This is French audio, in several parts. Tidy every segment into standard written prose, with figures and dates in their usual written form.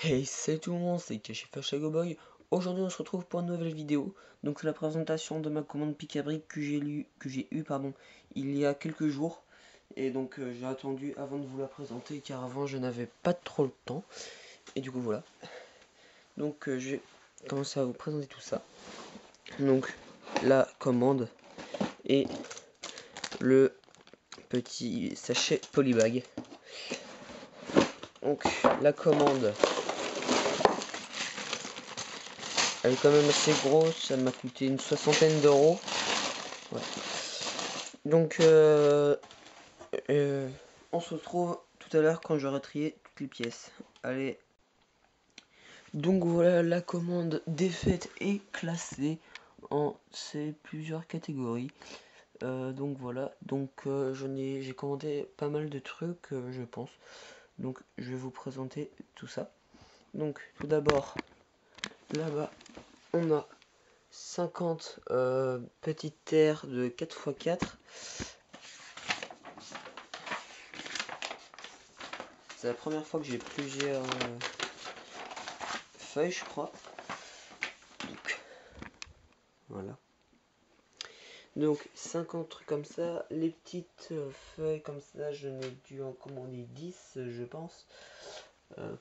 Hey, salut tout le monde, c'est Kashifa Boy. Aujourd'hui on se retrouve pour une nouvelle vidéo. Donc c'est la présentation de ma commande Picabrique que j'ai eu il y a quelques jours. Et donc j'ai attendu avant de vous la présenter car avant je n'avais pas trop le temps. Et du coup voilà. Donc je vais commencer à vous présenter tout ça. Donc la commande et le petit sachet polybag. Donc la commande, elle est quand même assez grosse, ça m'a coûté une soixantaine d'euros. Ouais. Donc on se retrouve tout à l'heure quand j'aurai trié toutes les pièces. Allez. Donc voilà, la commande défaite et classée en plusieurs catégories. Donc voilà, donc j'ai commandé pas mal de trucs, je pense. Donc je vais vous présenter tout ça. Donc tout d'abord, là-bas, on a 50 petites terres de 4x4. C'est la première fois que j'ai plusieurs feuilles, je crois. Donc voilà. Donc 50 trucs comme ça. Les petites feuilles comme ça, je n'ai dû en commander 10, je pense.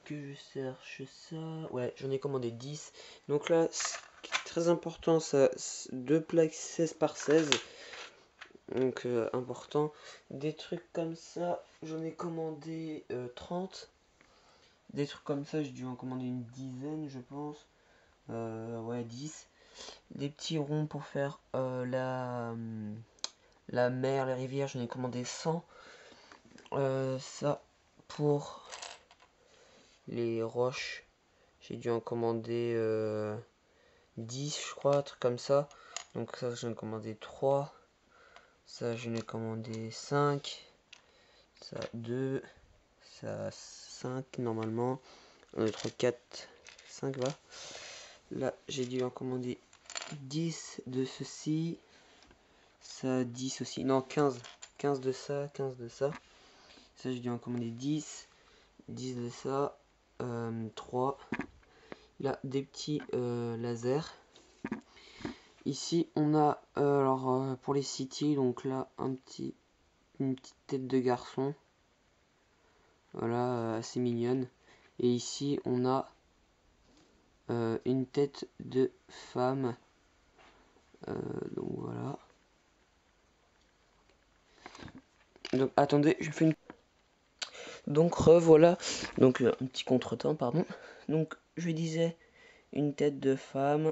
Que je cherche ça. Ouais, j'en ai commandé 10. Donc là, ce qui est très important, ça, 2 plaques 16 par 16. Donc important. Des trucs comme ça, j'en ai commandé 30. Des trucs comme ça, j'ai dû en commander une dizaine, je pense. Ouais, 10. Des petits ronds pour faire la mer, les rivières, j'en ai commandé 100. Ça, pour les roches, j'ai dû en commander 10, je crois, un truc comme ça. Donc ça, j'en ai commandé 3. Ça, j'en ai commandé 5. Ça, 2. Ça, 5 normalement. 1, 2, 3, 4, 5, va. Là, j'ai dû en commander 10 de ceci. Ça, 10 aussi. Non, 15. 15 de ça, 15 de ça. Ça, j'ai dû en commander 10. 10 de ça. 3. Là, des petits lasers. Ici, on a, pour les city, donc là, une petite tête de garçon. Voilà, assez mignonne. Et ici, on a une tête de femme. Donc voilà. Donc attendez, je fais une... Donc revoilà. Donc un petit contretemps, pardon. Donc je disais une tête de femme.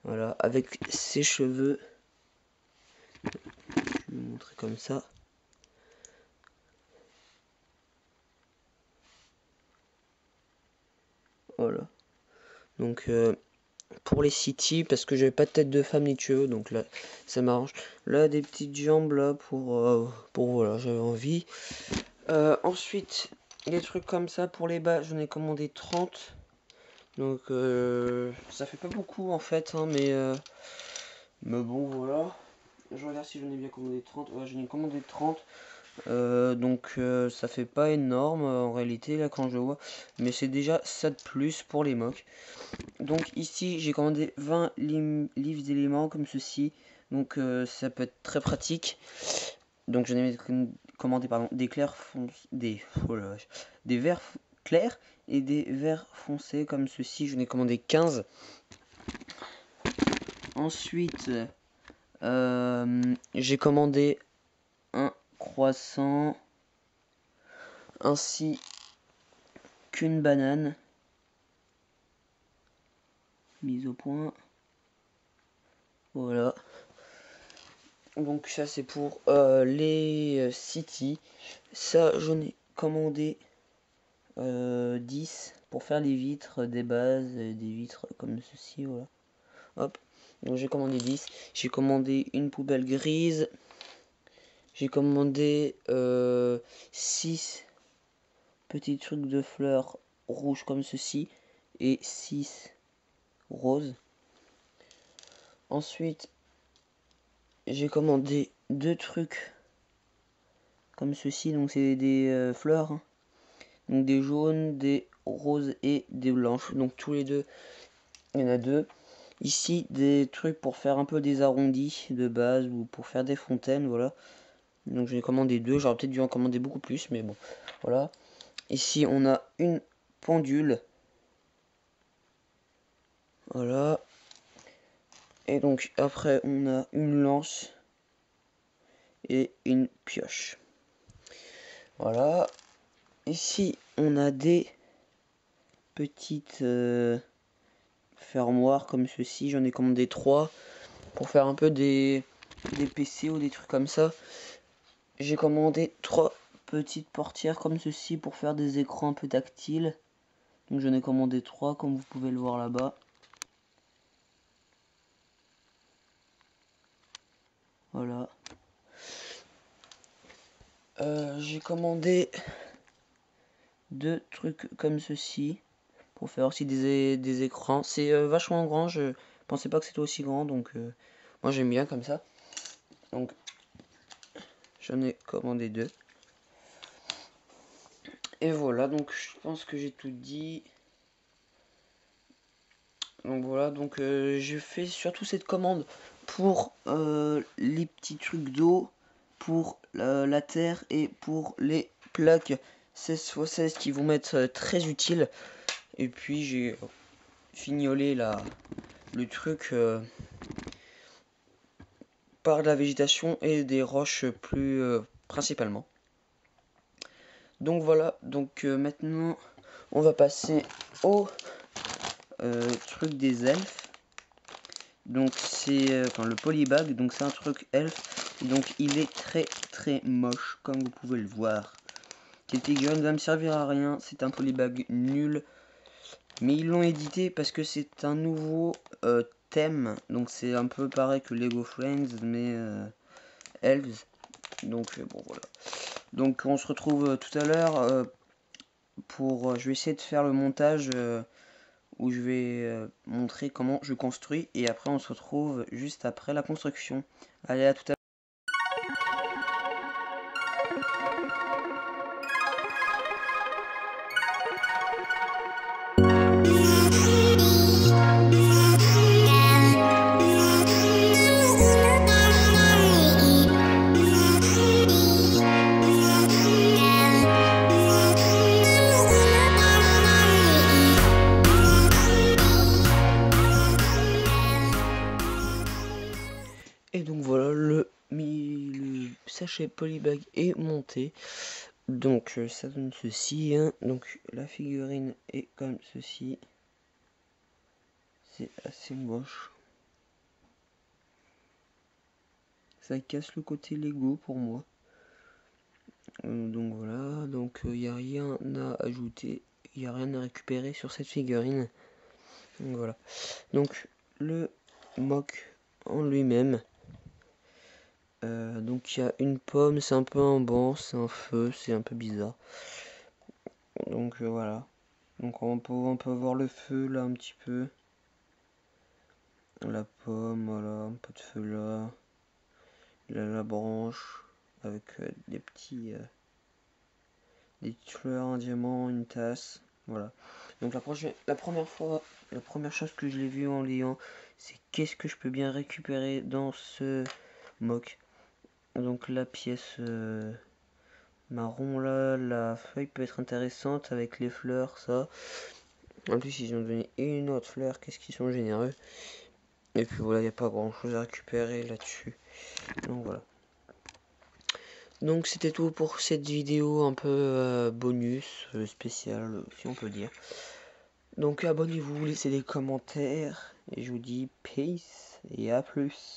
Voilà, avec ses cheveux. Je vais vous montrer comme ça. Voilà. Donc pour les city, parce que j'avais pas de tête de femme ni de cheveux, donc là ça m'arrange. Là des petites jambes là pour voilà, j'avais envie. Ensuite des trucs comme ça pour les bas, j'en ai commandé 30. Donc ça fait pas beaucoup en fait, hein, mais bon voilà. Je regarde si j'en ai bien commandé 30. Ouais, j'en ai commandé 30. Donc ça fait pas énorme en réalité là quand je vois. Mais c'est déjà ça de plus pour les mocs. Donc ici j'ai commandé 20 livres d'éléments comme ceci. Donc ça peut être très pratique. Donc j'en ai commandé pardon, des clairs des verts clairs et des verts foncés comme ceci. J'en ai commandé 15. Ensuite j'ai commandé un croissant ainsi qu'une banane mise au point. Voilà. Donc ça c'est pour les city. Ça j'en ai commandé 10 pour faire les vitres des bases, des vitres comme ceci, voilà. Hop. Donc j'ai commandé 10. J'ai commandé une poubelle grise. J'ai commandé 6 petits trucs de fleurs rouges comme ceci. Et 6 roses. Ensuite, j'ai commandé 2 trucs comme ceci. Donc c'est des fleurs. Hein. Donc des jaunes, des roses et des blanches. Donc tous les deux, il y en a deux. Ici, des trucs pour faire un peu des arrondis de base ou pour faire des fontaines, voilà. Donc j'ai commandé deux, j'aurais peut-être dû en commander beaucoup plus, mais bon, voilà. Ici, on a une pendule. Voilà. Et donc après, on a une lance et une pioche. Voilà. Ici, on a des petites fermoirs comme ceci. J'en ai commandé 3 pour faire un peu des PC ou des trucs comme ça. J'ai commandé 3 petites portières comme ceci pour faire des écrans un peu tactiles. Donc j'en ai commandé 3 comme vous pouvez le voir là-bas. Voilà. J'ai commandé 2 trucs comme ceci pour faire aussi des écrans. C'est vachement grand, je pensais pas que c'était aussi grand, donc moi j'aime bien comme ça. Donc j'en ai commandé 2. Et voilà, donc je pense que j'ai tout dit. Donc voilà, donc j'ai fait surtout cette commande pour les petits trucs d'eau, pour la terre et pour les plaques 16x16 qui vont m'être très utiles. Et puis j'ai fignolé le truc par de la végétation et des roches plus principalement. Donc voilà, donc maintenant on va passer au truc des elfes. Donc c'est enfin le polybag, donc c'est un truc elfe, donc il est très moche comme vous pouvez le voir. Cette figurine ne va me servir à rien, c'est un polybag nul, mais ils l'ont édité parce que c'est un nouveau thème, donc c'est un peu pareil que Lego Friends mais elves. Donc bon voilà. Donc on se retrouve tout à l'heure pour je vais essayer de faire le montage où je vais montrer comment je construis et après on se retrouve juste après la construction. Allez, à tout à l'heure. Et donc voilà, le sachet polybag est monté. Donc ça donne ceci, hein. Donc la figurine est comme ceci. C'est assez moche. Ça casse le côté Lego pour moi. Donc voilà, donc il n'y a rien à ajouter, il n'y a rien à récupérer sur cette figurine. Donc voilà. Donc le mock en lui-même. Donc il y a une pomme, c'est un peu un banc, c'est un feu, c'est un peu bizarre. Donc voilà. Donc on peut voir le feu là un petit peu. La pomme, voilà, un peu de feu là. La branche avec des petites fleurs, un diamant, une tasse. Voilà. Donc la première chose que je l'ai vu en liant, c'est qu'est-ce que je peux bien récupérer dans ce mock. Donc la pièce marron là, la feuille peut être intéressante avec les fleurs, ça. En plus ils ont donné une autre fleur, qu'est-ce qu'ils sont généreux. Et puis voilà, il n'y a pas grand chose à récupérer là-dessus. Donc voilà. Donc c'était tout pour cette vidéo un peu bonus, spéciale si on peut dire. Donc abonnez-vous, laissez des commentaires et je vous dis peace et à plus.